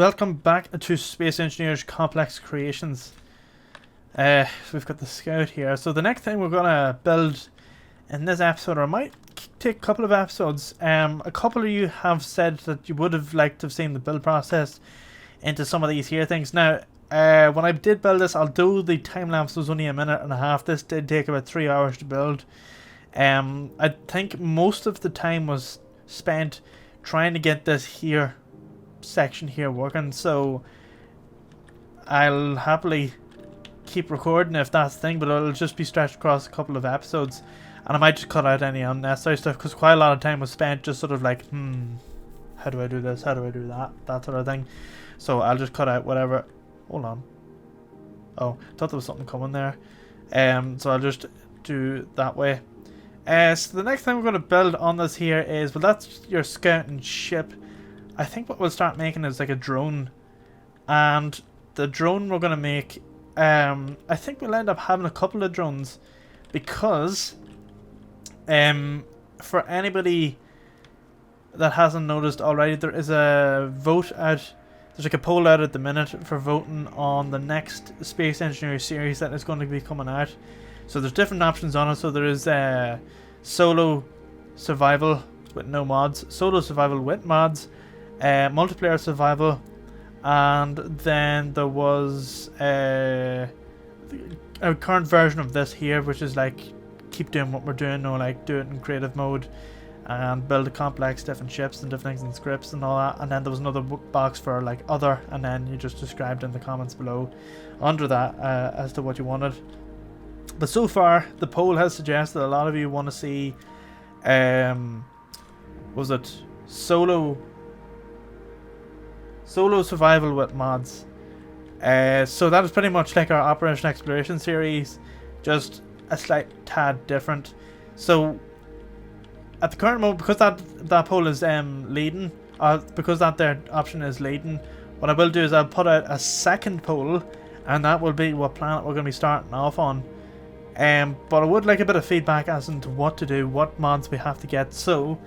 welcome back to Space Engineers Complex Creations. We've got the Scout here. So the next thing we're gonna build in this episode, or might take a couple of episodes. A couple of you have said that you would have liked to have seen the build process into some of these here things. Now, when I did build this, although the time lapse was only 1.5 minutes, this did take about 3 hours to build. I think most of the time was spent trying to get this here section here working, so I'll happily keep recording if that's the thing, but it'll just be stretched across a couple of episodes, and I might just cut out any unnecessary stuff because quite a lot of time was spent just sort of like, how do I do this, how do I do that, that sort of thing. So I'll just cut out whatever. Hold on. Oh, I thought there was something coming there. So I'll just do that way. So the next thing we're going to build on this here is, well, that's your scouting ship. I think what we'll start making is like a drone, and the drone we're going to make, I think we'll end up having a couple of drones, because for anybody that hasn't noticed already, there is a vote out. There's like a poll out at the minute for voting on the next Space Engineer series that is going to be coming out. So there's different options on it. So there is solo survival with no mods, solo survival with mods, multiplayer survival, and then there was a current version of this here, which is like keep doing what we're doing, or like do it in creative mode and build a complex different ships and different things and scripts and all that. And then there was another box for like other, and then you just described in the comments below under that as to what you wanted. But so far the poll has suggested a lot of you want to see was it solo survival with mods. So that is pretty much like our Operation Exploration series, just a slight tad different. So at the current moment, because that poll is leading, because that their option is leading, what I will do is I'll put out a second poll, and that will be what planet we're going to be starting off on. But I would like a bit of feedback as to what to do, what mods we have to get. So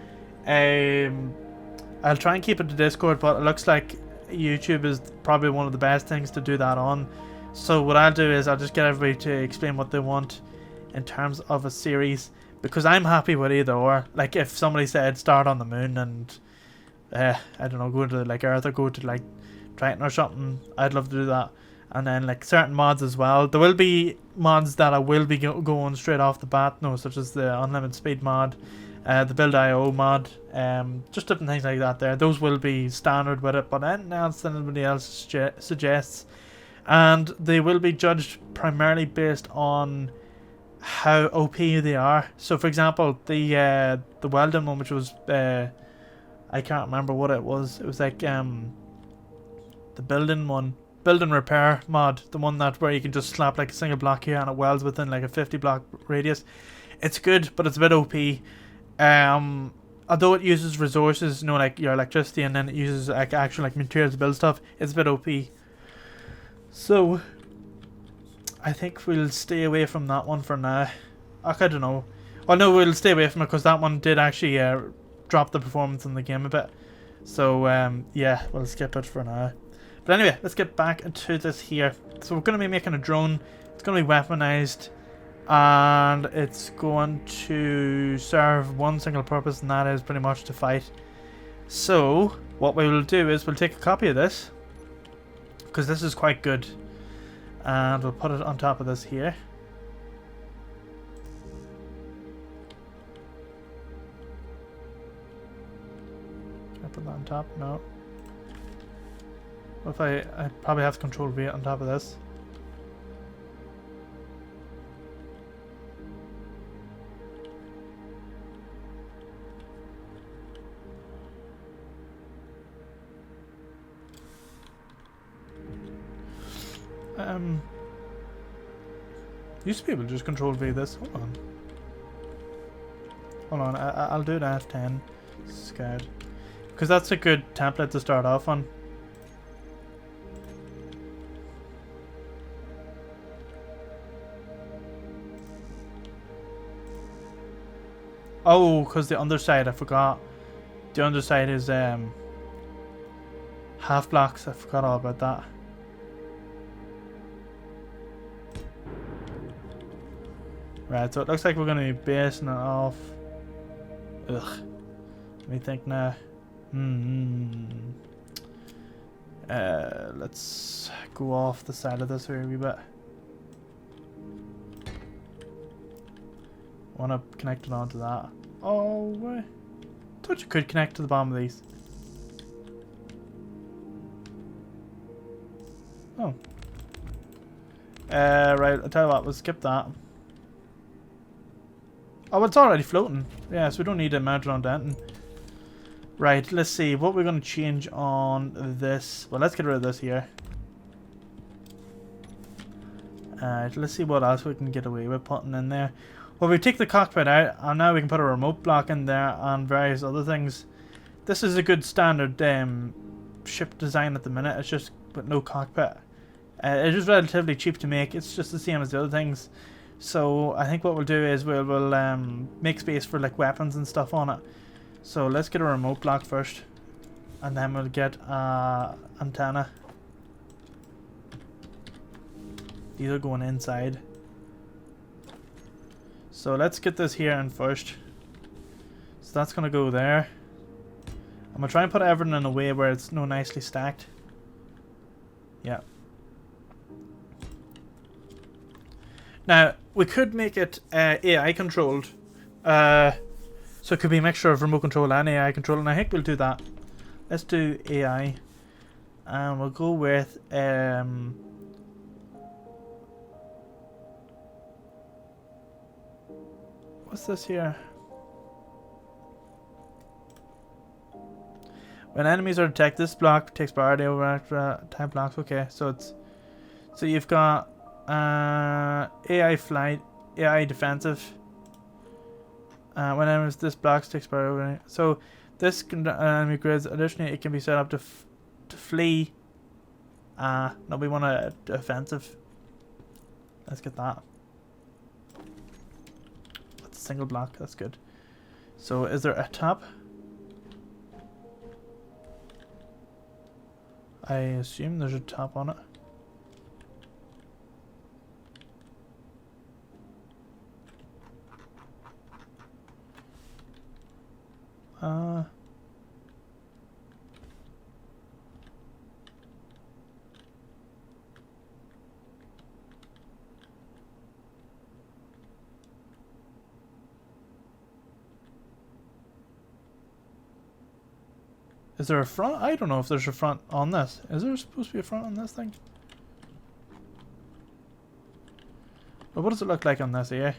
I'll try and keep it to Discord, but it looks like YouTube is probably one of the best things to do that on. So what I'll do is I'll just get everybody to explain what they want in terms of a series, because I'm happy with either or. Like if somebody said start on the moon and I don't know, go to like Earth or go to like Triton or something, I'd love to do that. And then like certain mods as well. There will be mods that I will be going straight off the bat, such as the Unlimited Speed mod, the Build.io mod, just different things like that there. Those will be standard with it, but anything else that anybody else suggests. And they will be judged primarily based on how OP they are. So for example, the welding one, which was I can't remember what it was. It was like the building one. Build and repair mod, the one that where you can just slap like a single block here and it welds within like a 50 block radius. It's good, but it's a bit OP. Although it uses resources, like your electricity, and then it uses like actual like materials to build stuff, it's a bit OP. So I think we'll stay away from that one for now. I don't know. Well, no, we'll stay away from it because that one did actually drop the performance in the game a bit. So yeah, we'll skip it for now. But anyway, let's get back into this here. So we're going to be making a drone. It's going to be weaponized, and it's going to serve one single purpose, and that is pretty much to fight. So what we will do is we'll take a copy of this, because this is quite good, and we'll put it on top of this here. Can I put that on top? No. If I probably have Control V on top of this. Used to be able to just Control V this. Hold on. I'll do that F10 Scout, because that's a good template to start off on. Oh, because the underside, I forgot. The underside is half blocks. I forgot all about that. Right, so it looks like we're going to be basing it off. Ugh. Let me think now. Let's go off the side of this here a wee bit. Want to connect it onto that. Oh, wait. Thought you could connect to the bottom of these. Oh. Right, I'll tell you what, we'll skip that. Oh, well, it's already floating. Yeah, so we don't need to mount it on anything. Right, let's see what we're going to change on this. Well, let's get rid of this here. Let's see what else we can get away with putting in there. Well, we take the cockpit out, and now we can put a remote block in there and various other things. This is a good standard ship design at the minute. It's just with no cockpit. It is relatively cheap to make. It's just the same as the other things. So I think what we'll do is we'll make space for like weapons and stuff on it. So let's get a remote block first, and then we'll get antenna. These are going inside. So let's get this here in first. So that's gonna go there. I'm gonna try and put everything in a way where it's nicely stacked. Yeah. Now, we could make it AI controlled. So it could be a mixture of remote control and AI control, and I think we'll do that. Let's do AI. And we'll go with... what's this here? When enemies are detected, this block takes priority over type blocks. Okay, so it's... So you've got... AI flight, AI defensive. Whenever this blocks takes priority. So this enemy grids. Additionally, it can be set up to flee. No, we want a offensive. Let's get that. That's a single block. That's good. So is there a top? I assume there's a top on it. Is there a front? I don't know if there's a front on this. Is there supposed to be a front on this thing? Well, what does it look like on this here?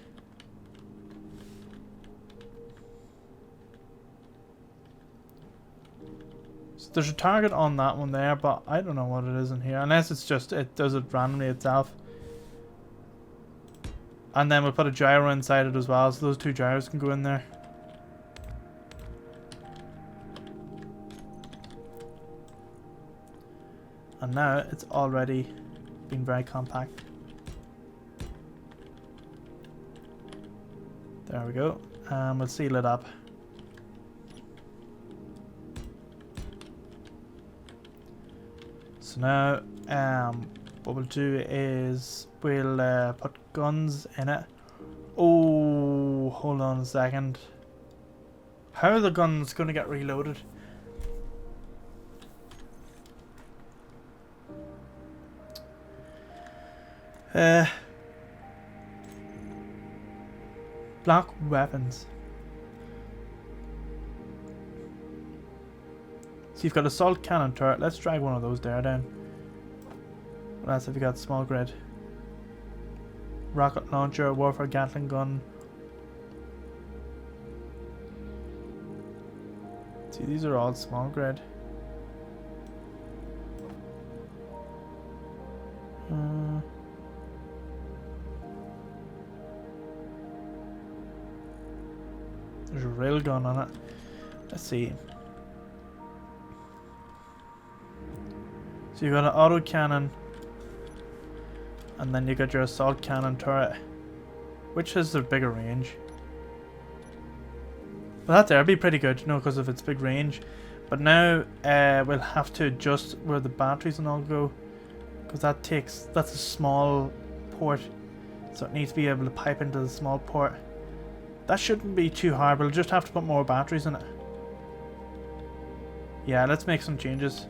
So there's a target on that one there, but I don't know what it is in here. Unless it's just, it does it randomly itself. And then we'll put a gyro inside it as well, so those two gyros can go in there. And now it's already been very compact. There we go. We'll seal it up. So now what we'll do is we'll put guns in it. Oh, hold on a second. How are the guns going to get reloaded? Block weapons. So you've got assault cannon turret. Let's drag one of those there down. What else have you got? Small grid. Rocket launcher, warfare Gatling gun. See, these are all small grid. There's a railgun on it. Let's see. So you got an auto cannon, and then you got your assault cannon turret. Which has the bigger range? Well, that there would be pretty good, you know, because of its big range. But now we'll have to adjust where the batteries and all go, because that's a small port, so it needs to be able to pipe into the small port. That shouldn't be too hard. We'll just have to put more batteries in it. Yeah, let's make some changes.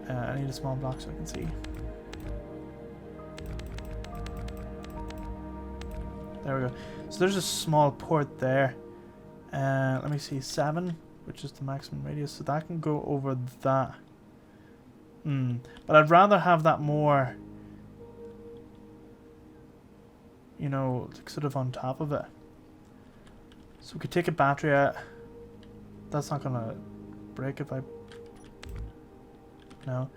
I need a small block so I can see. There we go. So there's a small port there. Let me see, 7, which is the maximum radius, so that can go over that. But I'd rather have that more, you know, like sort of on top of it. So we could take a battery out. That's not gonna break if I... No.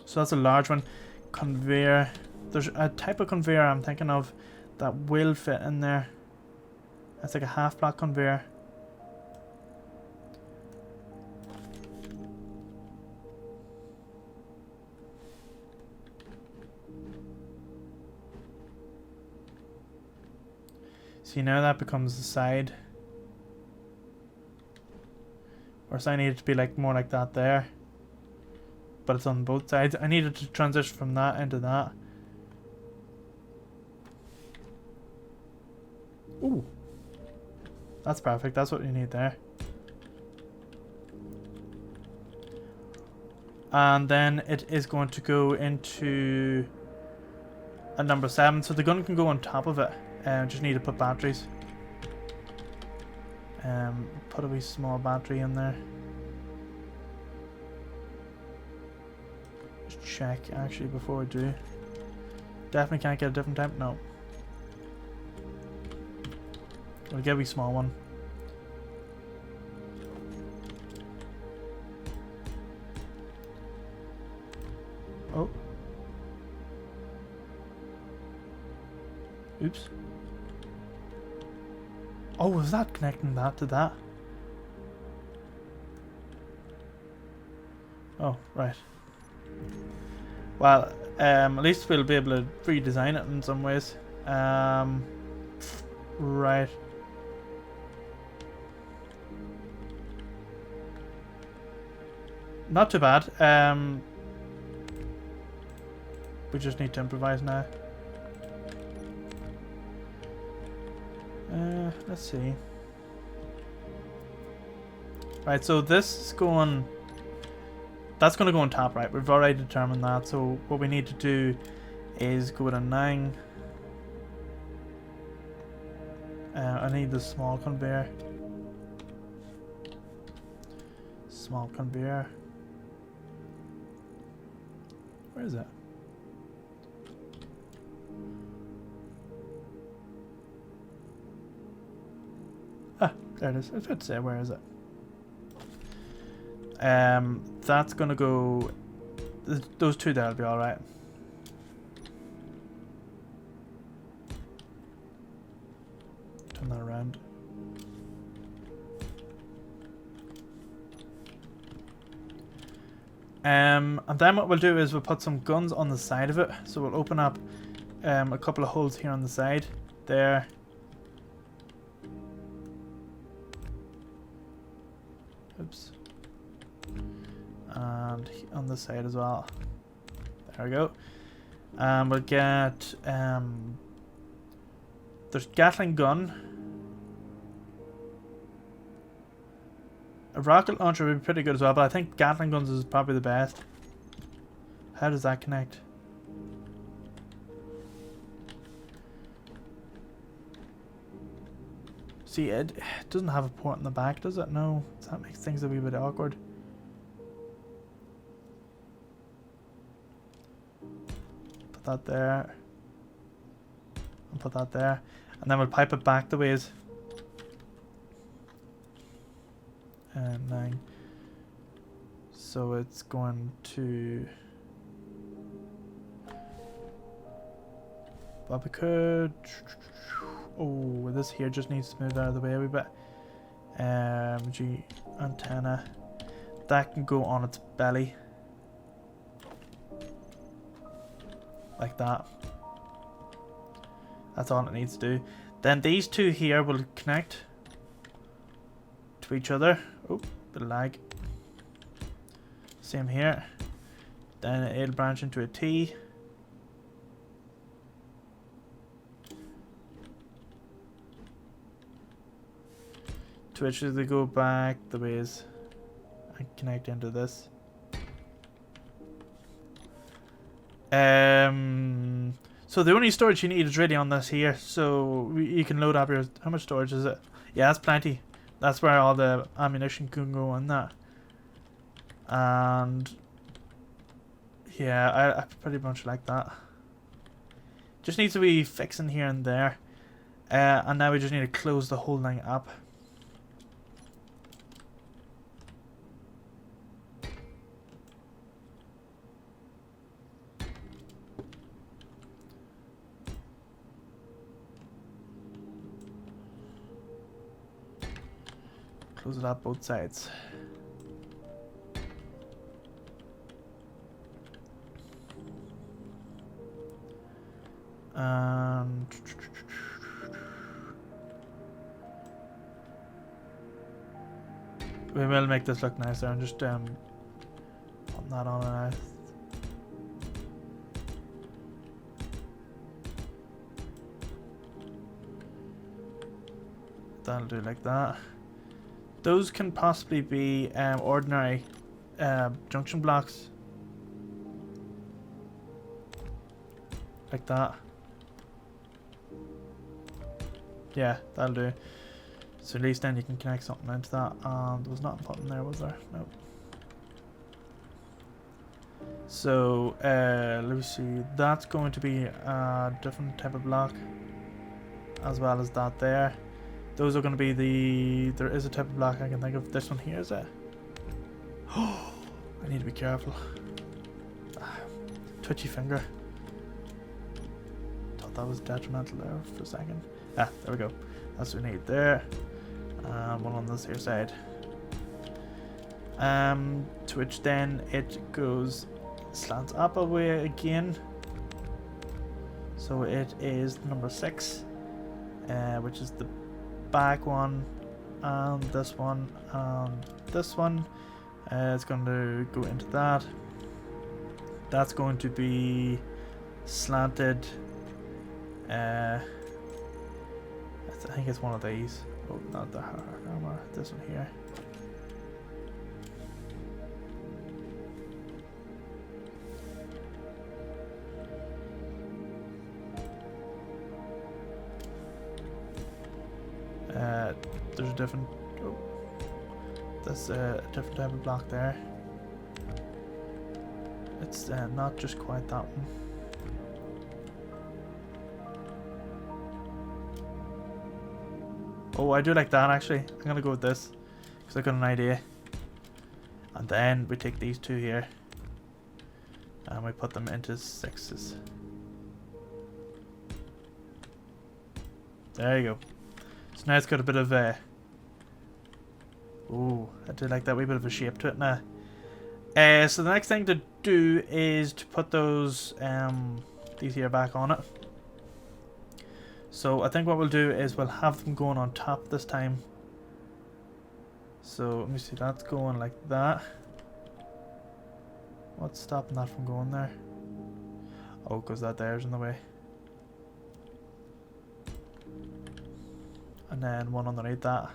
So that's a large one. Conveyor. There's a type of conveyor I'm thinking of that will fit in there. That's like a half block conveyor. See, now that becomes the side. Or so I need it to be like more like that there. But it's on both sides. I needed to transition from that into that. Ooh. That's perfect. That's what you need there. And then it is going to go into a number 7. So the gun can go on top of it. Just need to put batteries. Put a wee small battery in there. Just check actually before we do. Definitely can't get a different type. No. We'll get a wee small one. Oh. Oops. Oh, was that connecting that to that? Oh, right. Well, at least we'll be able to redesign it in some ways. Right. Not too bad. We just need to improvise now. Let's see. Right, so this is going... That's going to go on top, right? We've already determined that. So what we need to do is go with a 9. I need the small conveyor. Small conveyor. Where is it? Ah, there it is. I was about to say, where is it? That's gonna go... Those two there will be alright. Turn that around. And then what we'll do is we'll put some guns on the side of it. So we'll open up a couple of holes here on the side. There. Oops. And on this side as well. There we go. We'll get there's Gatling gun. A rocket launcher would be pretty good as well, but I think Gatling guns is probably the best. How does that connect? See, it doesn't have a port in the back, does it? No. So that makes things a wee bit awkward. Put that there. And put that there. And then we'll pipe it back the ways. And 9. So it's going to... But we could... Oh, this here just needs to move out of the way a wee bit. G antenna. That can go on its belly. Like that. That's all it needs to do. Then these two here will connect to each other. Oh, bit of lag. Same here. Then it'll branch into a T. To which they go back the ways and connect into this. So the only storage you need is really on this here. So you can load up your... How much storage is it? Yeah, that's plenty. That's where all the ammunition can go in that. And... yeah, I pretty much like that. Just needs to be fixing here and there. And now we just need to close the whole thing up. Close it up both sides. We will make this look nicer. I'm just putting that on now. That'll do like that. Those can possibly be ordinary junction blocks. Like that. Yeah, that'll do. So at least then you can connect something into that. There was nothing put in there, was there? Nope. So let me see. That's going to be a different type of block, as well as that there. Those are going to be the... There is a type of block I can think of. This one here, is it? Oh, I need to be careful. Twitchy finger. Thought that was detrimental there for a second. Ah, there we go. That's what we need there. And one on this here side. To which then it goes... slants up a way again. So it is number 6. Which is the back one, and this one, and this one. It's going to go into that. That's going to be slanted. I think it's one of these. Oh, not the armor. This one here. There's a different... Oh, that's a different type of block there. It's not just quite that one. Oh, I do like that actually. I'm gonna go with this because I got an idea. And then we take these two here and we put them into 6s. There you go. So now it's got a bit of a... Ooh, I do like that wee bit of a shape to it now. So the next thing to do is to put those these here back on it. So I think what we'll do is we'll have them going on top this time. So let me see, that's going like that. What's stopping that from going there? Oh, because that there's in the way. And then one underneath that.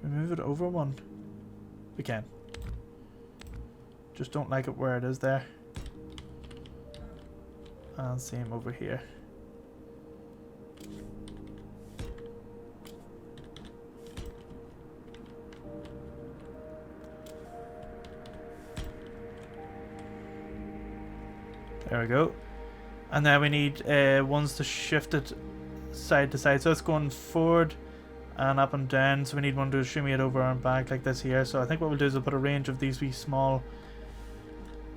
Can we move it over one? We can. Just don't like it where it is there. And same over here. There we go. And then we need ones to shift it side to side. So it's going forward and up and down. So we need one to shimmy it over and back like this here. So I think what we'll do is we'll put a range of these wee small...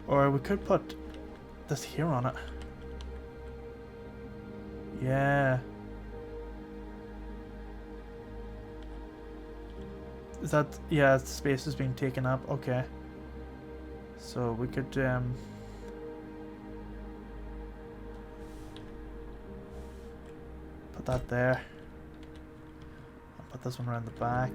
Or we could put this here on it. Yeah. Is that, yeah, space is being taken up. Okay. So we could put that there. I'll put this one around the back.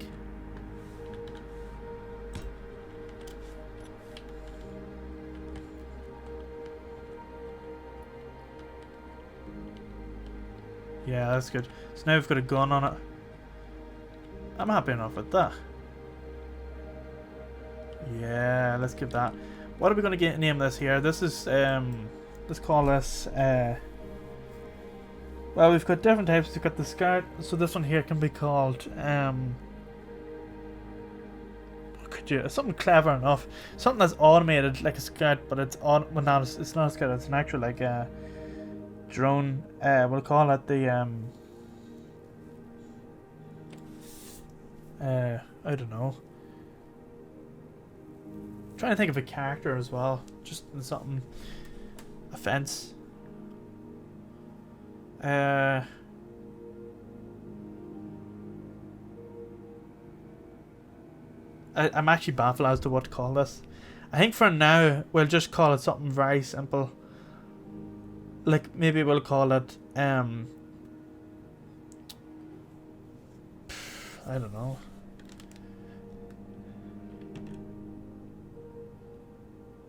Yeah, that's good. So now we've got a gun on it. I'm happy enough with that. Yeah, let's give that. What are we going to name this here? This is, let's call this, well, we've got different types. We've got the skirt. So this one here can be called, what could you, something clever enough. Something that's automated, like a skirt, but it's on, well, not, it's not a skirt, it's an actual, like, drone. We'll call it the, I don't know. Trying to think of a character as well, just in something. A fence. I'm actually baffled as to what to call this. I think for now we'll just call it something very simple. Like maybe we'll call it I don't know.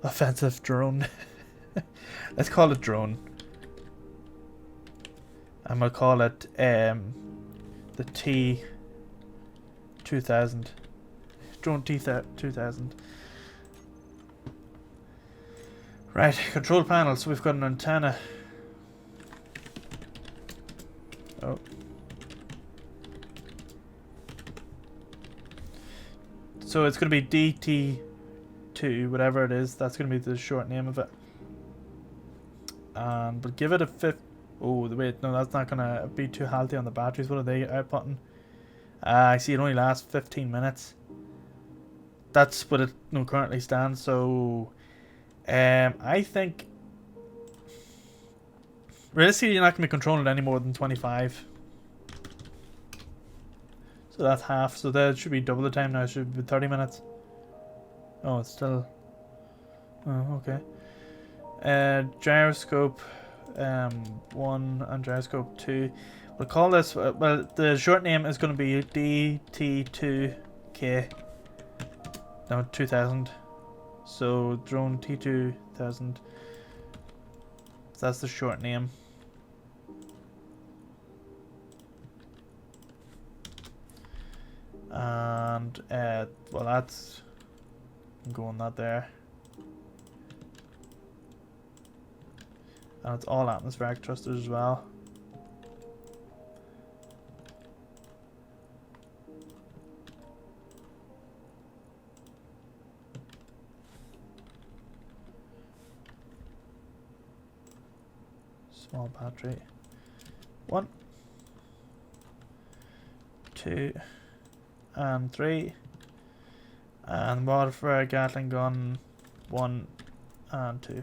Offensive drone. Let's call it drone. And we'll call it the T2000. Drone T2000. Right, control panel. So we've got an antenna. Oh. So it's going to be DT2, whatever it is. That's going to be the short name of it. And we'll give it a 50. Oh, wait, no, that's not going to be too healthy on the batteries. What are they outputting? I see it only lasts 15 minutes. That's what it currently stands. So, I think realistically you're not going to be controlling it any more than 25. So that's half. So that should be double the time now. It should be 30 minutes. Oh, it's still. Oh, okay. Gyroscope 1 and gyroscope 2. We'll call this. Well, the short name is going to be DT2K. No, 2000. So drone T2000. That's the short name. And well, that's going that there. And it's all atmospheric thrusters as well. Small battery. 1, 2, and 3. And water for a Gatling gun 1 and 2.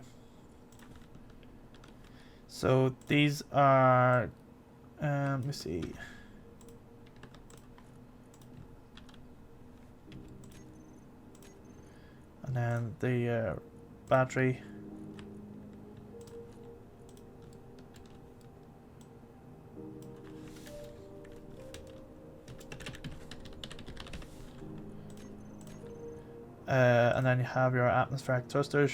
So these are, let me see. And then the battery. And then you have your atmospheric thrusters.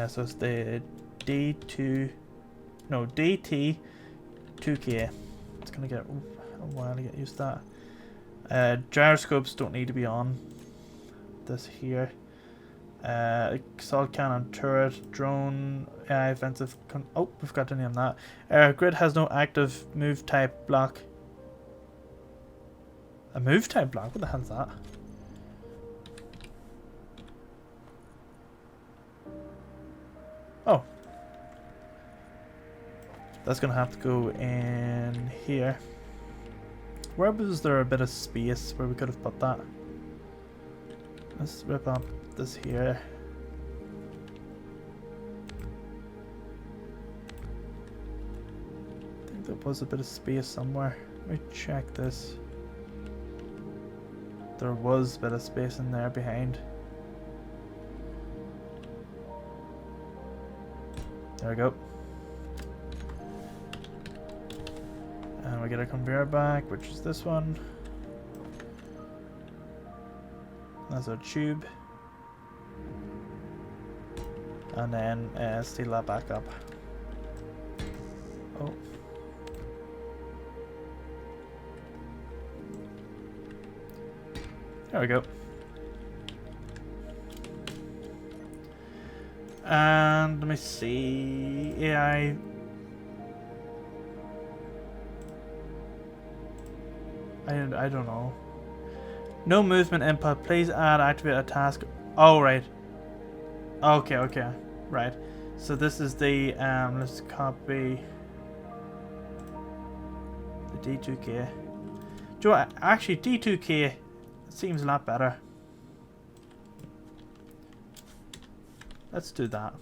So it's the DT2K. It's gonna get a while to get used to that. Gyroscopes don't need to be on this here. Assault cannon, turret, drone, AI offensive. Oh, we've got to name that. Grid has no active move type block. A move type block? What the hell is that? Oh. That's gonna have to go in here. Where was there a bit of space where we could have put that? Let's rip up this here. was a bit of space somewhere. Let me check this. There was a bit of space in there behind. There we go. And we get a conveyor back, which is this one. That's our tube. And then steal that back up. Oh. There we go. And let me see. AI. I don't know. No movement input. Please activate a task. Oh, right. Okay. Right. So this is the, let's copy the D2K. Do you know what? Actually, D2K seems a lot better. Let's do that.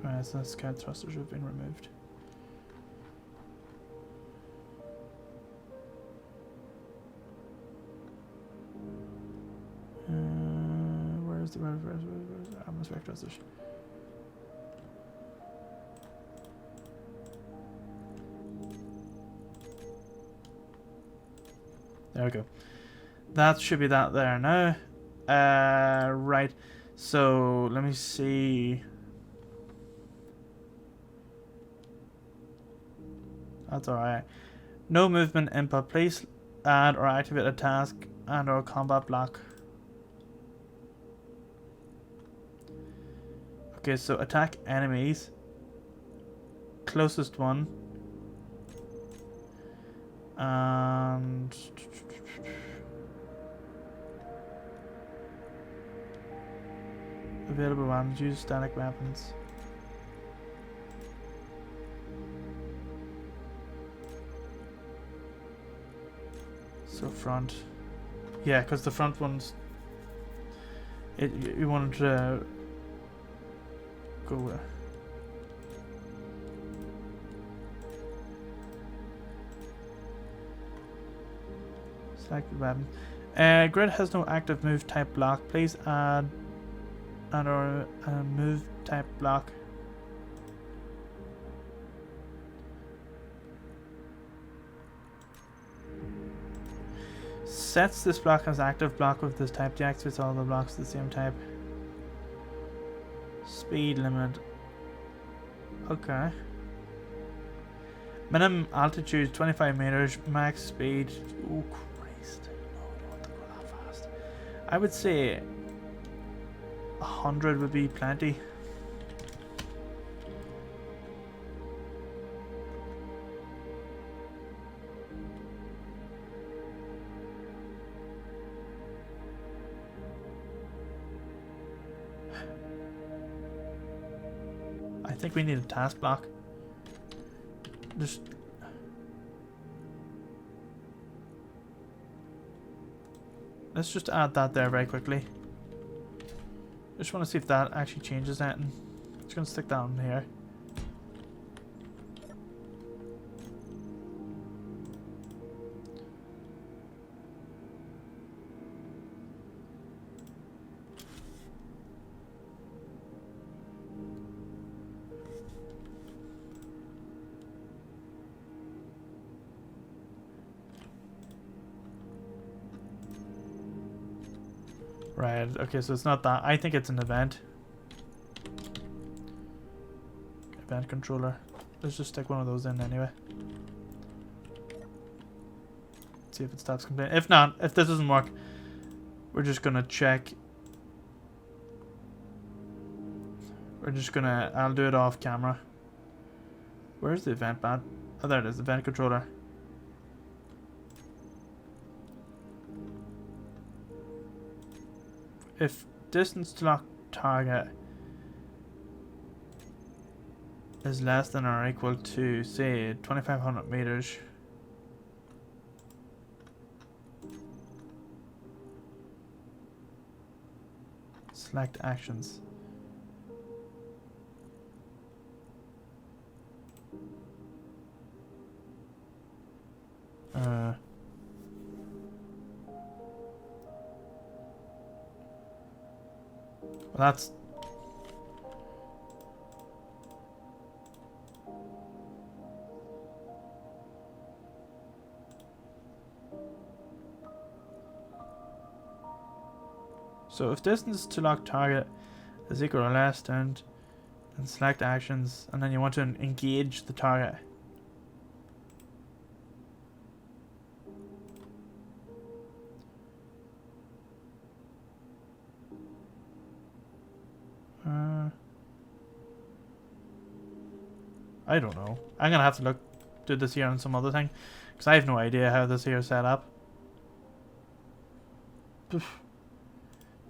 Right, so the scout thrusters have been removed. Where's the atmospheric thrusters? There we go. That should be that there now. Right. So let me see. That's alright. No movement input. Please add or activate a task and or combat block. Okay, so attack enemies. Closest one. And available weapons. Use static weapons. So front, yeah, because the front ones, you wanted to go with. Selected weapon. Grid has no active move type block. Please add or move type block. Sets this block as active block with this type. Deactivates all the blocks of the same type. Speed limit. Okay. Minimum altitude 25 meters. Max speed. Oh Christ! No, I don't want to go that fast. I would say 100 would be plenty. I think we need a task block. Just let's just add that there very quickly. Just want to see if that actually changes anything. Just gonna stick that on here. Right, okay, so it's not that. I think it's an event. Event controller. Let's just stick one of those in anyway. See if it stops complaining. If not, if this doesn't work, we're just gonna check. We're just gonna, I'll do it off camera. Where's the event pad? Oh, there it is, event controller. If distance to lock target is less than or equal to, say, 2500 meters, select actions. Well, that's... So if distance to lock target is equal or less, then select actions, and then you want to engage the target. I don't know. I'm gonna have to do this here on some other thing, because I have no idea how this here is set up. Poof.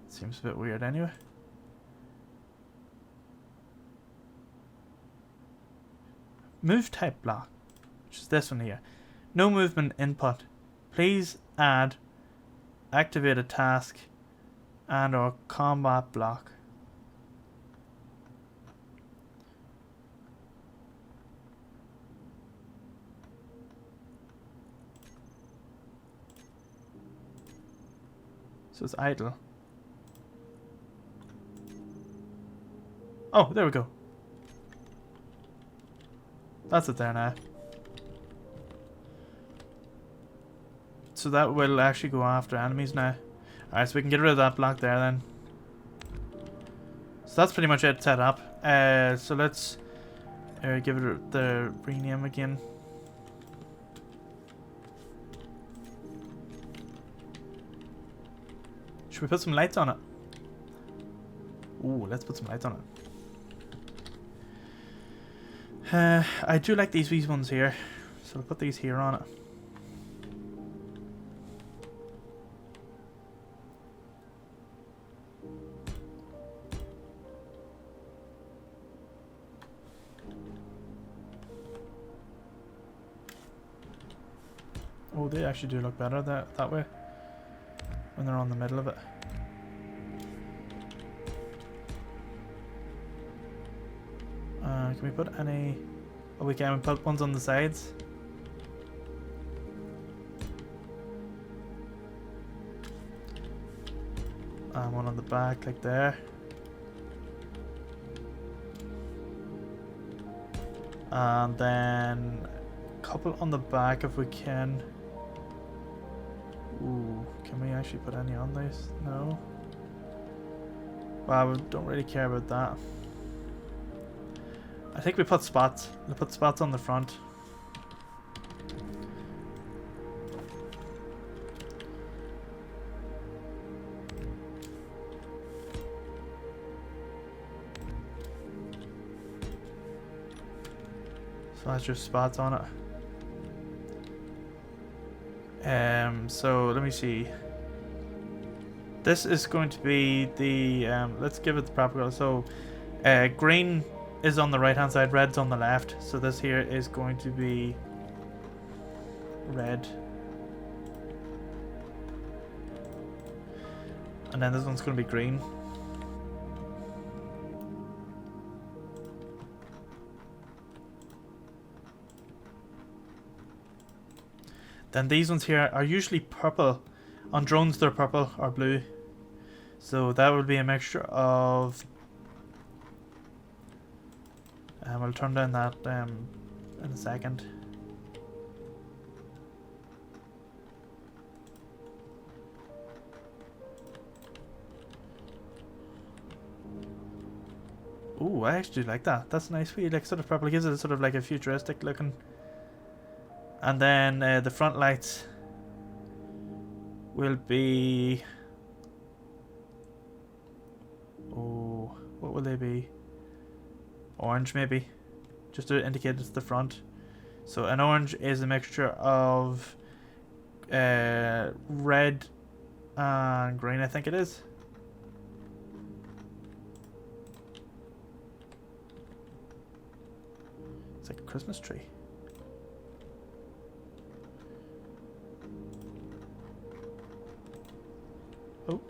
Seems a bit weird anyway. Move type block, which is this one here. No movement input. Please add activate a task and or combat block. So it's idle. Oh, there we go. That's it there now. So that will actually go after enemies now. Alright, so we can get rid of that block there then. So that's pretty much it set up. So let's give it the rename again. Should we put some lights on it? Ooh, let's put some lights on it. I do like these ones here, so I'll put these here on it. Oh, they actually do look better that way when they're on the middle of it. Can we put any... Oh, we can put ones on the sides. And one on the back, like there. And then a couple on the back if we can. Ooh, can we actually put any on this? No. Well, we don't really care about that. I think we put spots. We'll put spots on the front. So that's just spots on it. So let me see. This is going to be the let's give it the proper color. So green is on the right hand side, red's on the left. So this here is going to be red. And then this one's going to be green. Then these ones here are usually purple. On drones they're purple or blue. So that would be a mixture of... we'll turn down that in a second. Ooh, I actually like that. That's a nice feel, like sort of purple. It gives it sort of like a futuristic looking. And then the front lights will be... Oh, what will they be? Orange maybe, just to indicate it's the front. So an orange is a mixture of red and green, I think it is. It's like a Christmas tree. Oh.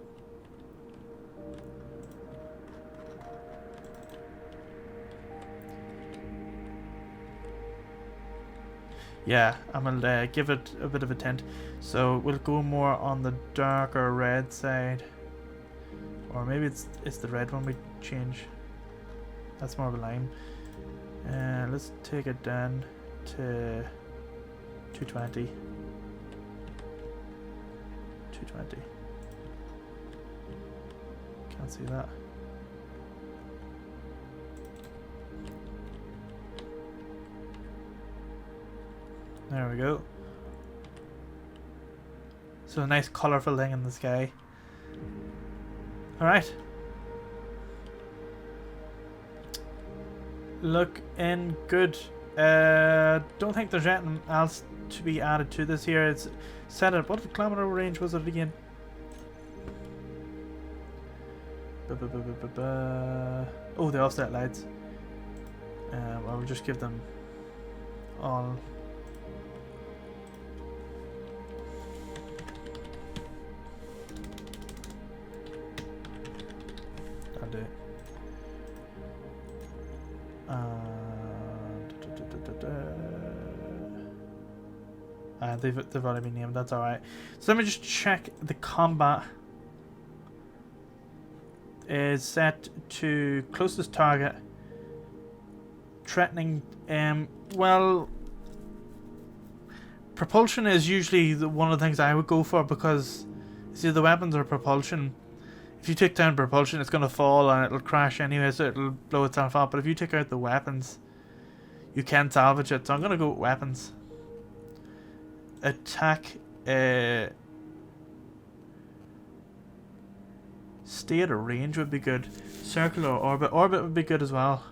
Yeah, I'm gonna give it a bit of a tint. So we'll go more on the darker red side. Or maybe it's the red one we change. That's more of a lime. Let's take it down to 220. 220. Can't see that. There we go. So a nice colourful thing in the sky. Alright. Looking good. Don't think there's anything else to be added to this here. It's set at what kilometer range was it again? Oh, the offset lights. I will just give them all. I'll do it. They've already been named, that's alright. So let me just check the combat. Is set to closest target. Threatening, well, propulsion is usually one of the things I would go for, because see, the weapons are propulsion. If you take down propulsion, it's going to fall and it'll crash anyway, so it'll blow itself up. But if you take out the weapons, you can salvage it. So I'm going to go with weapons. Attack. Stay at a range would be good. Circular orbit. Orbit would be good as well.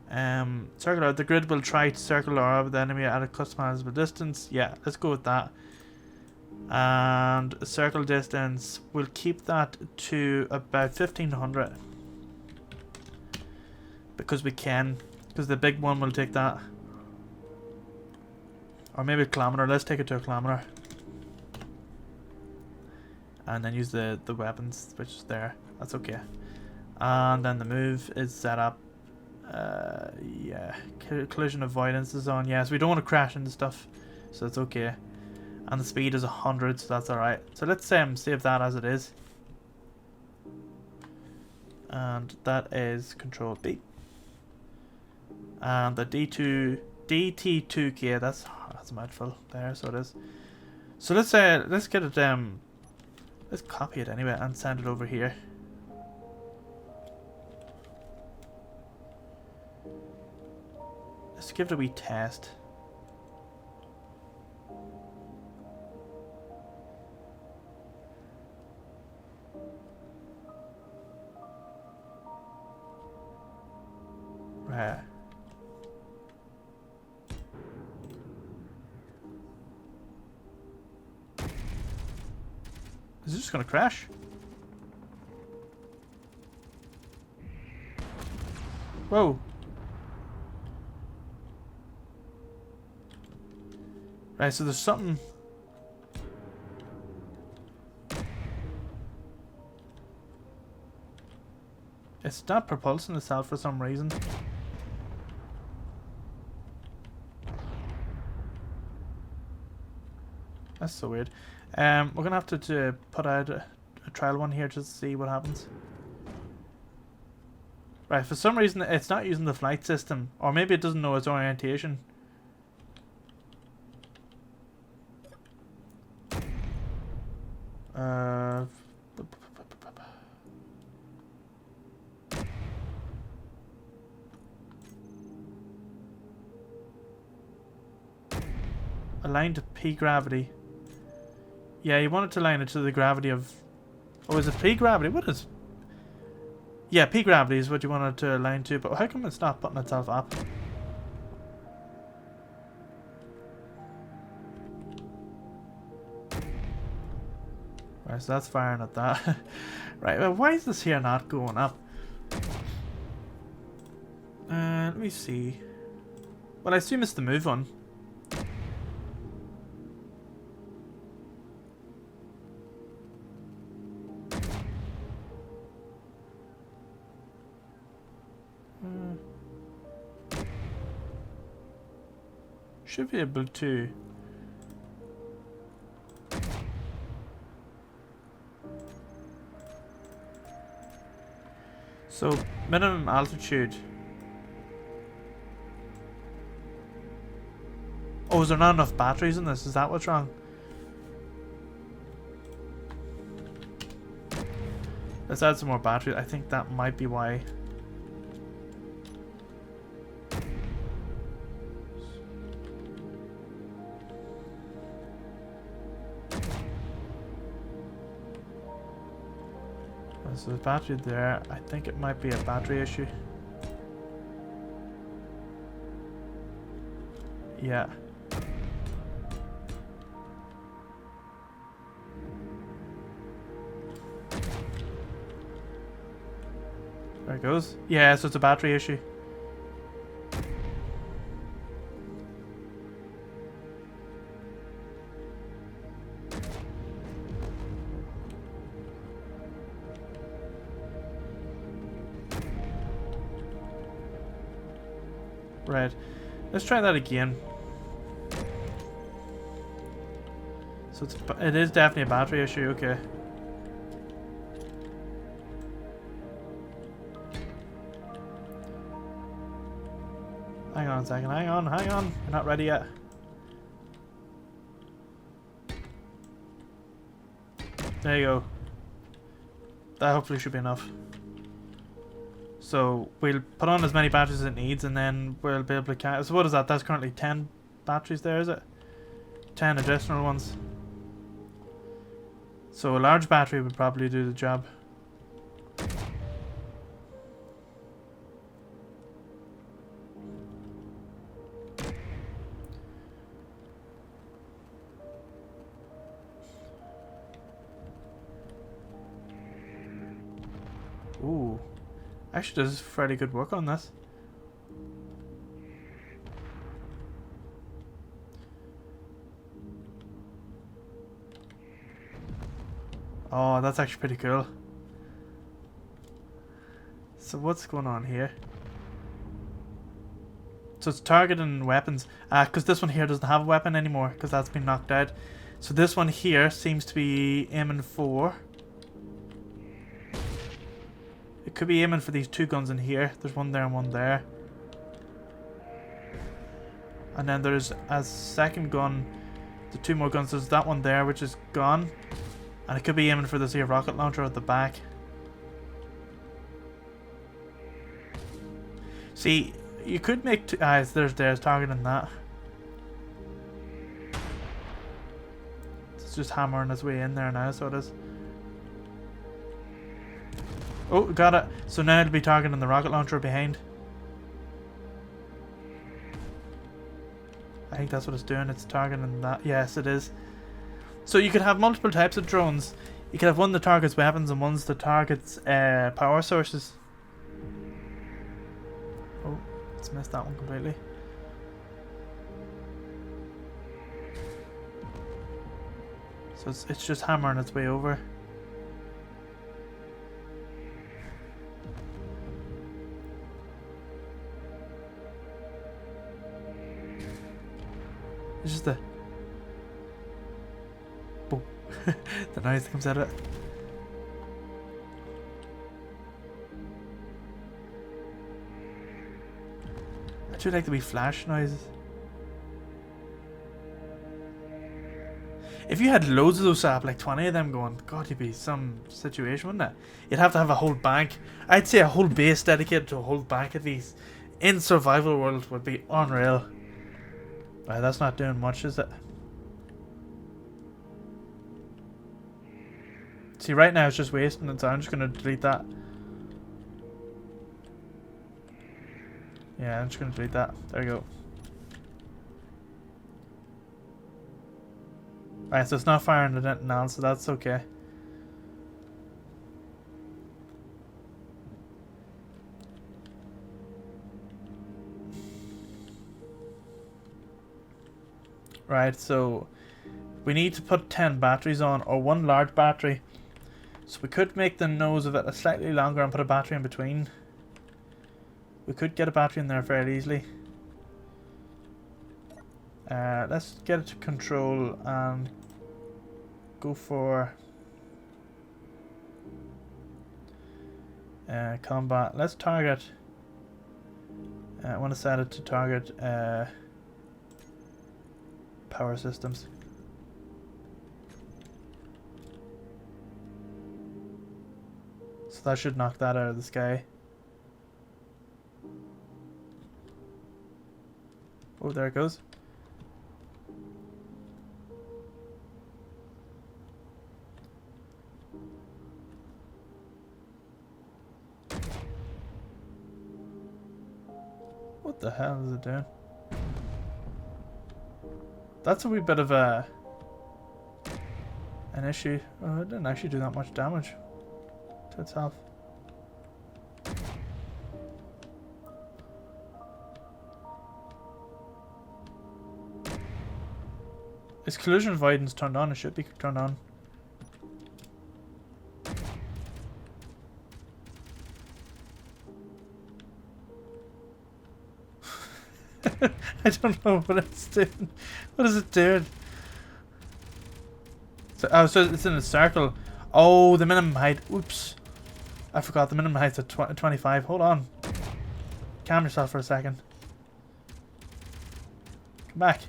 Circular. The grid will try to circular orbit the enemy at a customizable distance. Yeah, let's go with that. And circle distance, we'll keep that to about 1500. Because we can. Because the big one will take that. Or maybe a kilometer. Let's take it to a kilometer. And then use the weapons, which is there. That's okay. And then the move is set up. Yeah. Collision avoidance is on. Yes, we don't want to crash into stuff. So it's okay. And the speed is 100, so that's alright. So let's save that as it is. And that is Control B. And the DT2K, that's a mouthful there, so it is. So let's get it let's copy it anyway and send it over here. Let's give it a wee test. Right. Is it just gonna crash? Whoa. Right, so there's something. It's not propulsing itself for some reason. That's so weird. We're gonna have to put out a trial one here just to see what happens. Right, for some reason it's not using the flight system, or maybe it doesn't know its orientation. Align to P gravity. Yeah, you want it to align it to the gravity of... Oh, is it P gravity? What is... Yeah, P gravity is what you want it to align to, but how come it's not putting itself up? Right, so that's firing at that. Right, well, why is this here not going up? Let me see. Well, I assume it's the move one. Should be able to. So, minimum altitude. Oh, is there not enough batteries in this? Is that what's wrong? Let's add some more batteries. I think that might be why. So there's battery there. I think it might be a battery issue. Yeah. There it goes. Yeah, so it's a battery issue. Right. Let's try that again. So it is definitely a battery issue, okay. Hang on a second, hang on. You're not ready yet. There you go. That hopefully should be enough. So we'll put on as many batteries as it needs, and then we'll be able to count. So what is that? That's currently 10 batteries there, is it? 10 additional ones. So a large battery would probably do the job. Ooh. Actually does fairly good work on this. Oh, that's actually pretty cool. So what's going on here? So it's targeting weapons. Because this one here doesn't have a weapon anymore, because that's been knocked out. So this one here seems to be aiming for... It could be aiming for these two guns in here. There's one there and one there. And then there's a second gun. The two more guns. There's that one there, which is gone. And it could be aiming for this here rocket launcher at the back. See, you could make two... there's targeting that. It's just hammering its way in there now, so it is. Oh, got it. So now it'll be targeting the rocket launcher behind. I think that's what it's doing. It's targeting that. Yes, it is. So you could have multiple types of drones. You could have one that targets weapons and ones that targets power sources. Oh, it's missed that one completely. So it's just hammering its way over. It's just the boom. The noise that comes out of it. I do like the wee flash noises. If you had loads of those set up, like 20 of them going, God, you'd be some situation, wouldn't it? You'd have to have a whole bank. I'd say a whole base dedicated to a whole bank of these in survival world would be unreal. Right, that's not doing much, is it? See, right now it's just wasting it, so I'm just going to delete that. Yeah, I'm just going to delete that. There you go. Right, so it's not firing at it now, so that's okay. Right, so we need to put 10 batteries on, or one large battery. So we could make the nose of it a slightly longer and put a battery in between. We could get a battery in there fairly easily. Let's get it to control and go for combat. Let's target. I want to set it to target power systems. So that should knock that out of the sky. Oh, there it goes. What the hell is it doing? That's a wee bit of an issue. Oh, it didn't actually do that much damage to itself. Is collision avoidance turned on? It should be turned on. I don't know what it's doing. What is it doing? So, oh, so it's in a circle. Oh, the minimum height. Oops. I forgot the minimum height's at 25. Hold on. Calm yourself for a second. Come back.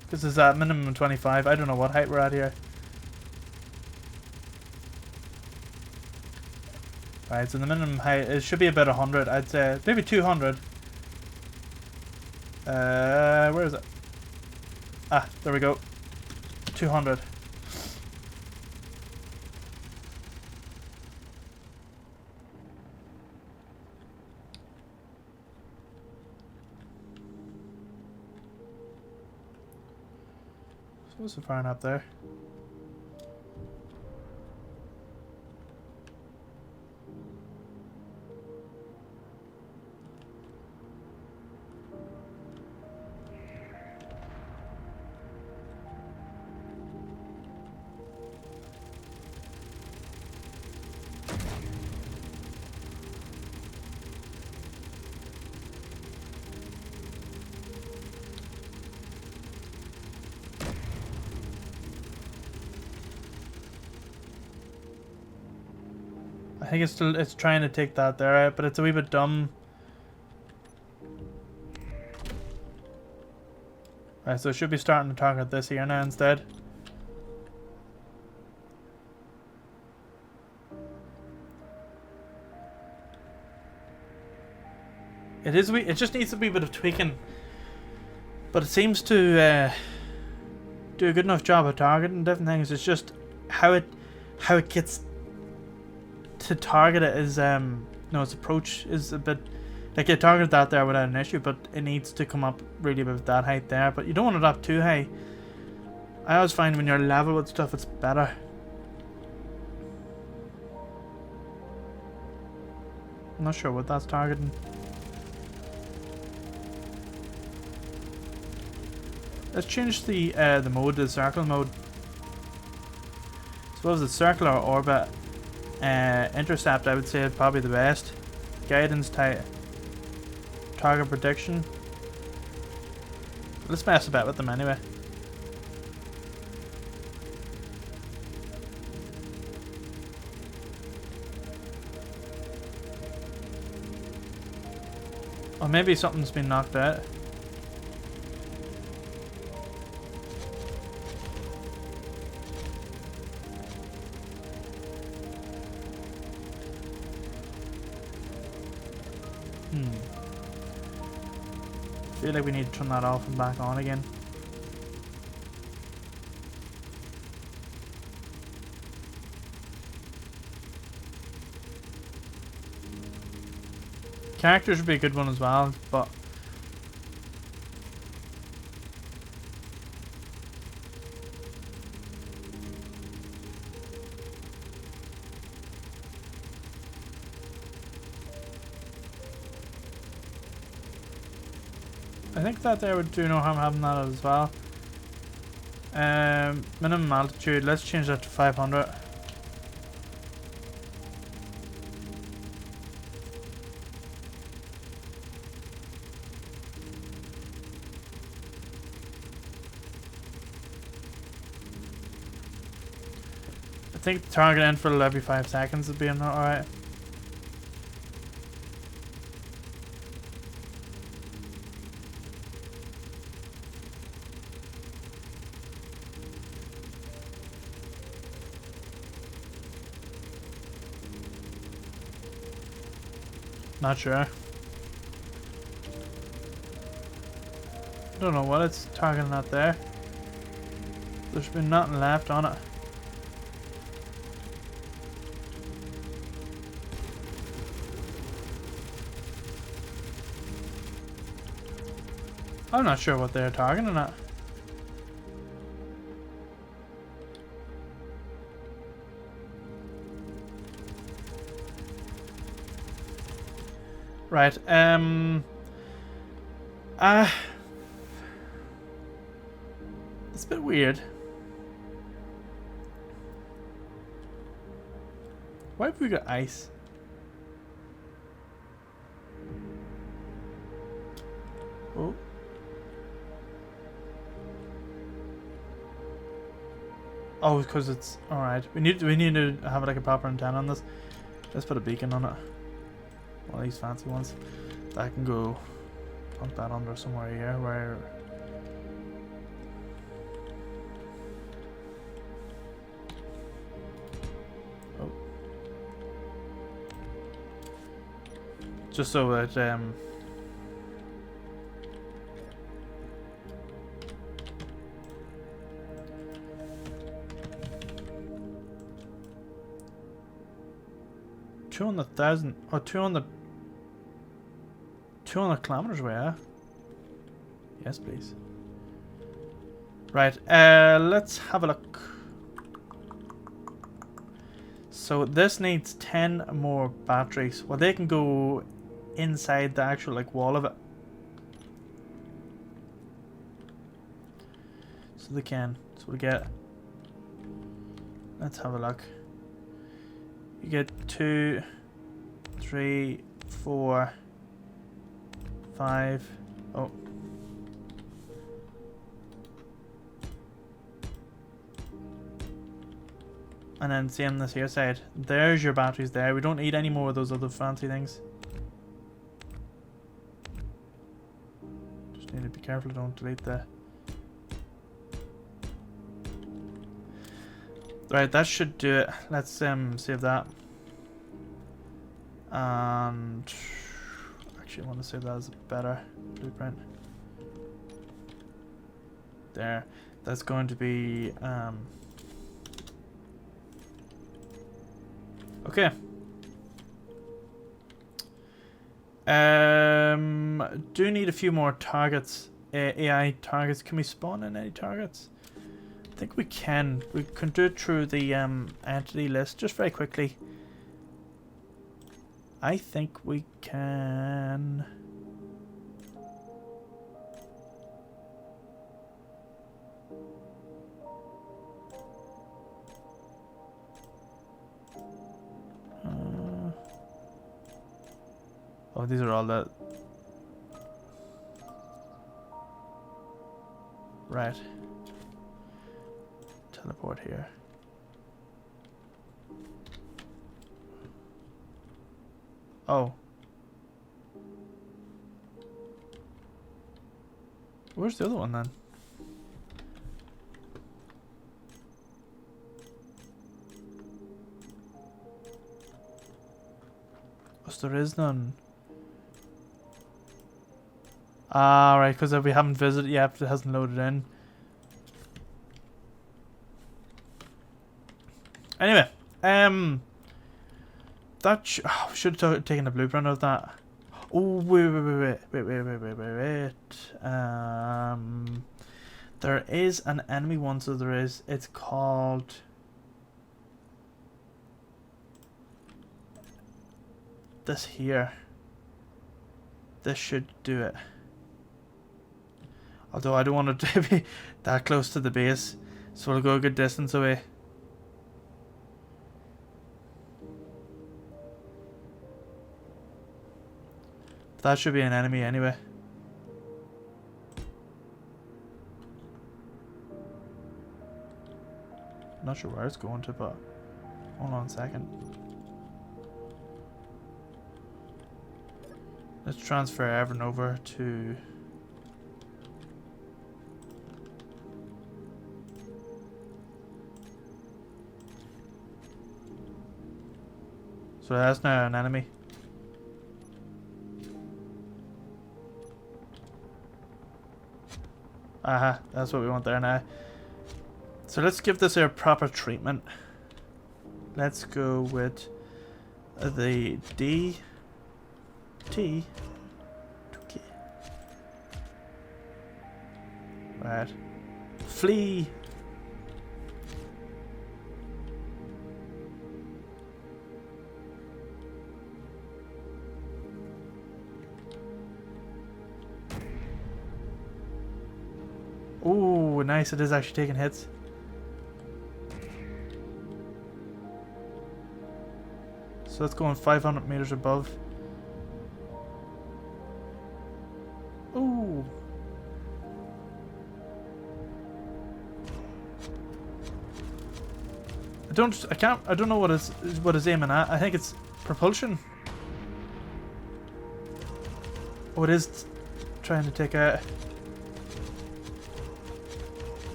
Because it's at minimum 25. I don't know what height we're at here. Right, so the minimum height, it should be about 100, I'd say. Maybe 200. Where is it? Ah, there we go. 200. So far up there. I think it's trying to take that there out, but it's a wee bit dumb. Right, so it should be starting to target this here now instead. It just needs a wee bit of tweaking, but it seems to do a good enough job of targeting different things. It's just how it gets to target it is no, its approach is a bit like it targeted that there without an issue, but it needs to come up really with that height there. But you don't want it up too high. I always find when you're level with stuff, it's better. I'm not sure what that's targeting. Let's change the mode to circle mode. Suppose it's circle or orbit. Intercept, I would say, is probably the best. Guidance type. Target prediction. Let's mess a bit with them anyway. Or maybe something's been knocked out. I feel like we need to turn that off and back on again. Characters would be a good one as well, but I think that there would do no harm having that as well. Minimum altitude, let's change that to 500. think the target interval every 5 seconds would be alright. Not sure. I don't know what it's targeting at there. There's been nothing left on it. I'm not sure what they're targeting at. Right, it's a bit weird. Why have we got ice? Oh. Oh, because it's alright. We need to have like a proper antenna on this. Let's put a beacon on it. One of these fancy ones. That can go plunk that under somewhere here where oh. Just so that or 200 kilometers away, eh? Yes, please. Right, let's have a look. So this needs 10 more batteries. Well, they can go inside the actual like wall of it. So they can. So we get. Let's have a look. You get 2, 3, 4, 5. Oh. And then same this here side. There's your batteries there. We don't need any more of those other fancy things. Just need to be careful, don't delete the... Right, that should do it. Let's save that. And actually I want to save that as a better blueprint. There. That's going to be okay. Do need a few more targets. AI targets. Can we spawn in any targets? I think we can. We can do it through the entity list just very quickly. I think we can. Oh, these are all that. Right. Teleport here. Oh. Where's the other one then? Oh, so there is none. Ah, right, because we haven't visited yet, it hasn't loaded in. Anyway, that should have taken a blueprint of that. Oh, wait. There is an enemy one, so there is. It's called. This here. This should do it. Although I don't want it to be that close to the base, so we'll go a good distance away. That should be an enemy anyway. Not sure where it's going to, but Hold on a second. Let's transfer everything over to... So that's now an enemy. Aha, that's what we want there now. So let's give this a proper treatment. Let's go with the D, T, 2K. Right. Flee. Ooh, nice. It is actually taking hits. So let's go on 500 meters above. Ooh. I don't know what it's aiming at. I think it's propulsion. Oh, it is trying to take out.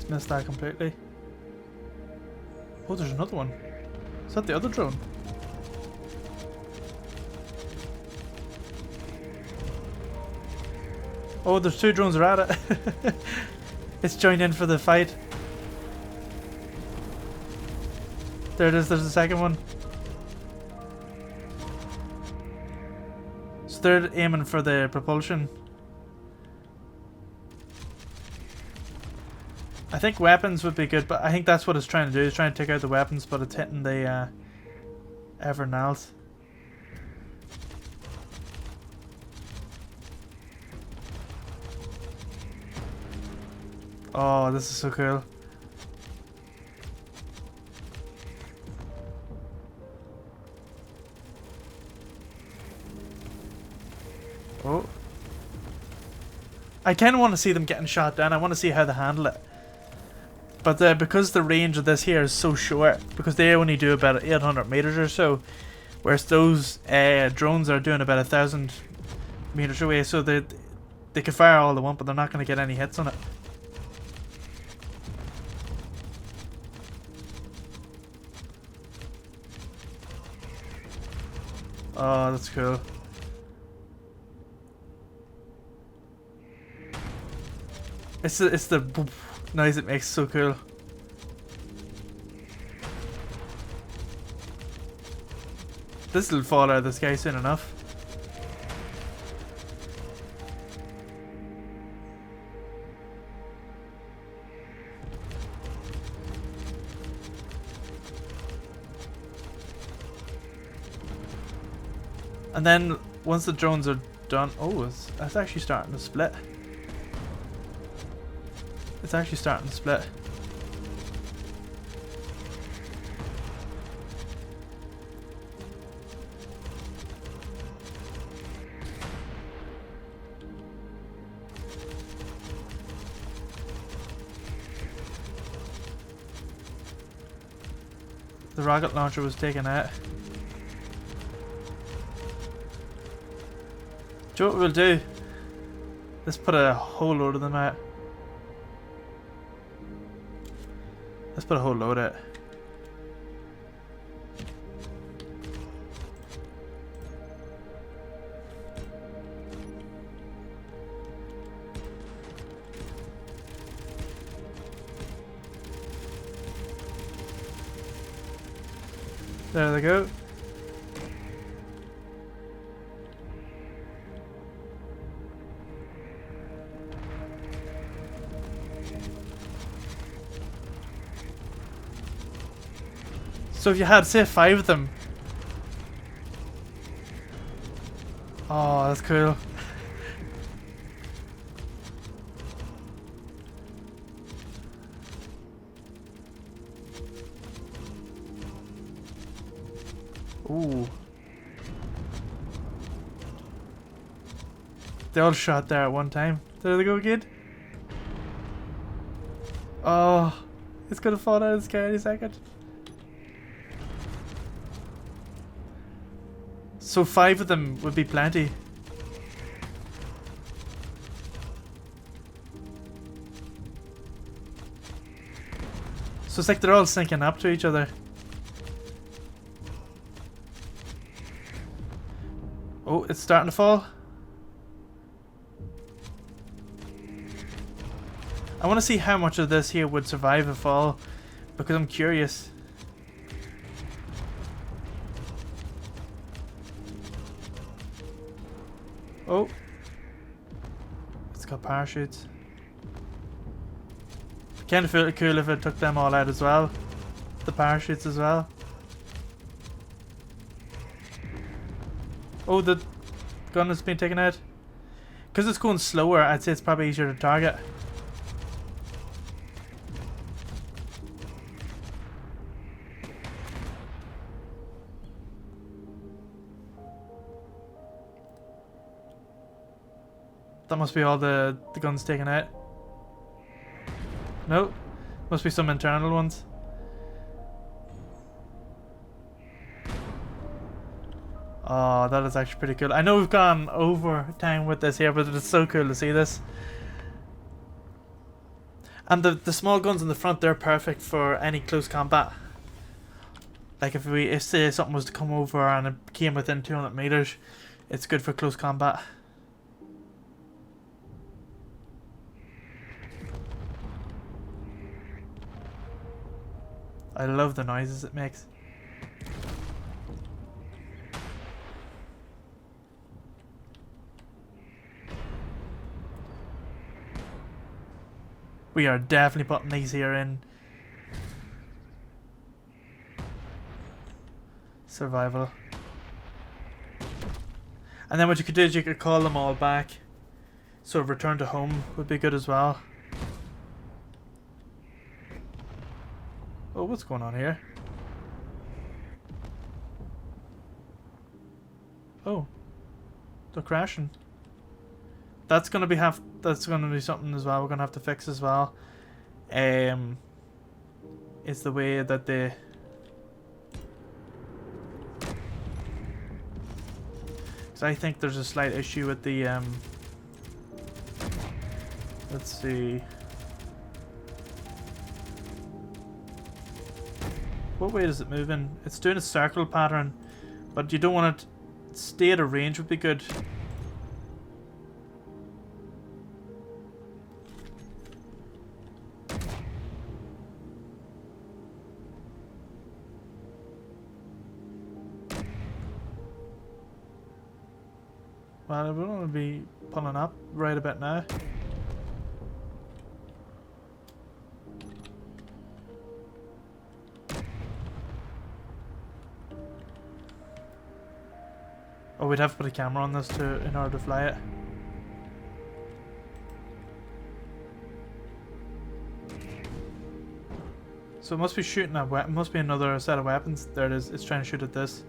Missed that completely. Oh, there's another one. Is that the other drone? Oh, there's two drones are at it. It's joined in for the fight. There it is, there's the second one. So they're aiming for the propulsion. I think weapons would be good, but I think that's what it's trying to do. It's trying to take out the weapons, but it's hitting the everything else. Oh, this is so cool. Oh. I kind of want to see them getting shot down. I want to see how they handle it. But because the range of this here is so short, because they only do about 800 meters or so, whereas those drones are doing about 1,000 meters away, so they can fire all they want, but they're not going to get any hits on it. Oh, that's cool. It's the noise it makes so cool. This will fall out of the sky soon enough. And then once the drones are done, oh, it's actually starting to split. It's actually starting to split. The rocket launcher was taken out. Do you know what we'll do? Let's put a whole load of them out. Let's put a whole load out. There they go. So if you had, say, 5 of them. Oh, that's cool. Ooh. They all shot there at one time. There they go again. Oh, it's gonna fall out of the sky any second. So 5 of them would be plenty. So it's like they're all syncing up to each other. Oh, it's starting to fall. I want to see how much of this here would survive a fall, because I'm curious. Oh, it's got parachutes. Kind of feel cool if it took them all out as well. The parachutes as well. Oh, the gun has been taken out. Because it's going slower, I'd say it's probably easier to target. That must be all the guns taken out. No, must be some internal ones. Oh, that is actually pretty cool. I know we've gone over time with this here, but it's so cool to see this. And the small guns in the front, they're perfect for any close combat. Like if say something was to come over and it came within 200 meters, it's good for close combat. I love the noises it makes. We are definitely putting these here in survival. And then what you could do is you could call them all back. So return to home would be good as well. Oh, what's going on here? Oh, they're crashing. That's gonna be something as well. We're gonna have to fix as well. It's the way that they. Because I think there's a slight issue with the Let's see. What way is it moving? It's doing a circle pattern, but you don't want it. Stay at a range would be good. Well, I don't want to be pulling up right about now. Oh, we'd have to put a camera on this in order to fly it. So it must be shooting a weapon. Must be another set of weapons. There it is. It's trying to shoot at this.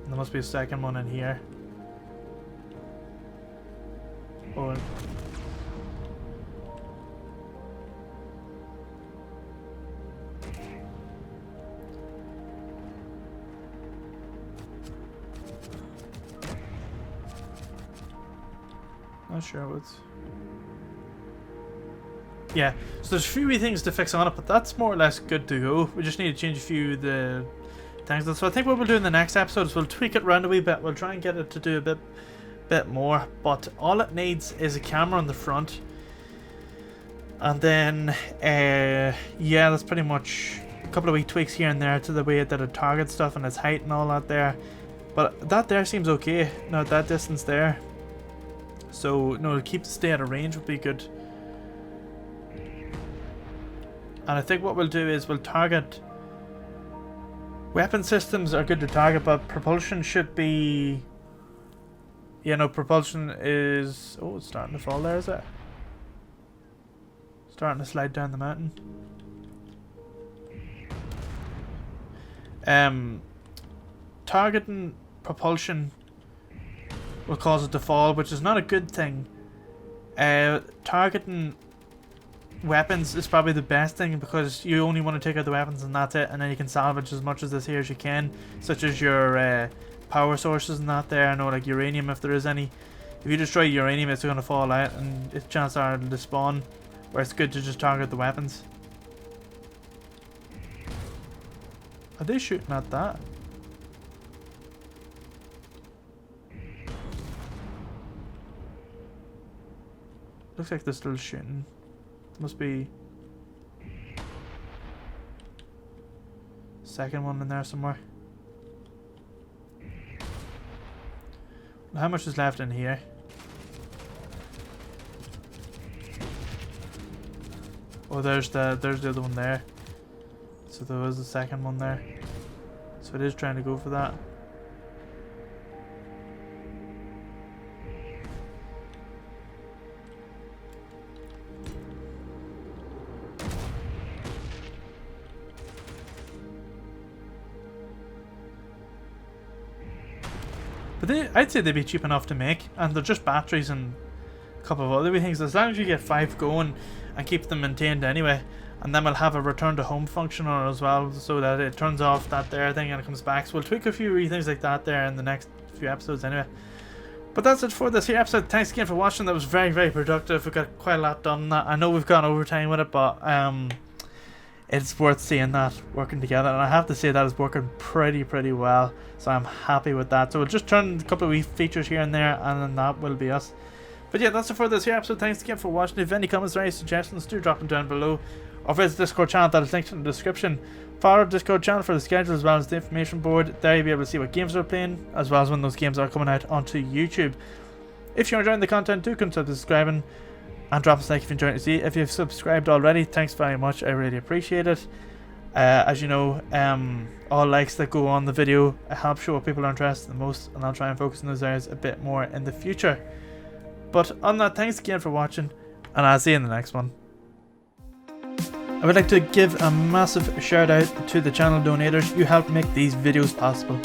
And there must be a second one in here. Oh. Not sure what's. Yeah, so there's a few wee things to fix on it, but that's more or less good to go. We just need to change a few of the things. So I think what we'll do in the next episode is we'll tweak it around a wee bit. We'll try and get it to do a bit more, but all it needs is a camera on the front, and then yeah, that's pretty much a couple of wee tweaks here and there to the way that it targets stuff and its height and all that there. But that there seems okay. No, that distance there. So no, to keep the stay at a range would be good. And I think what we'll do is we'll target. Weapon systems are good to target, but propulsion should be. Yeah, no, propulsion is. Oh, it's starting to fall there, is it? Starting to slide down the mountain. targeting propulsion will cause it to fall, which is not a good thing. Targeting weapons is probably the best thing, because you only want to take out the weapons and that's it, and then you can salvage as much of this here as you can, such as your power sources and that there. I know, like uranium, if there is any. If you destroy uranium, it's going to fall out and its chances are to spawn, where it's good to just target the weapons. Are they shooting at that? Looks like they're still shooting. Must be second one in there somewhere. How much is left in here? Oh, there's the other one there. So there was the second one there. So it is trying to go for that. But I'd say they'd be cheap enough to make, and they're just batteries and a couple of other wee things. As long as you get 5 going and keep them maintained anyway, and then we'll have a return to home function on it as well, so that it turns off that there thing and it comes back. So we'll tweak a few wee things like that there in the next few episodes anyway. But that's it for this here episode. Thanks again for watching. That was very, very productive. We got quite a lot done. I know we've gone overtime with it, but it's worth seeing that working together, and I have to say that is working pretty well, so I'm happy with that. So we'll just turn a couple of wee features here and there, and then that will be us. But yeah, that's it for this here episode. Thanks again for watching. If you have any comments or any suggestions, do drop them down below, or visit the Discord channel that is linked in the description. Follow our Discord channel for the schedule as well as the information board. There you'll be able to see what games we're playing, as well as when those games are coming out onto YouTube. If you're enjoying the content, do consider subscribing and drop us a like if you're enjoying it. If you've subscribed already, thanks very much. I really appreciate it. As you know, all likes that go on the video help show what people are interested in the most, and I'll try and focus on those areas a bit more in the future. But on that, thanks again for watching, and I'll see you in the next one. I would like to give a massive shout out to the channel donators. You help make these videos possible.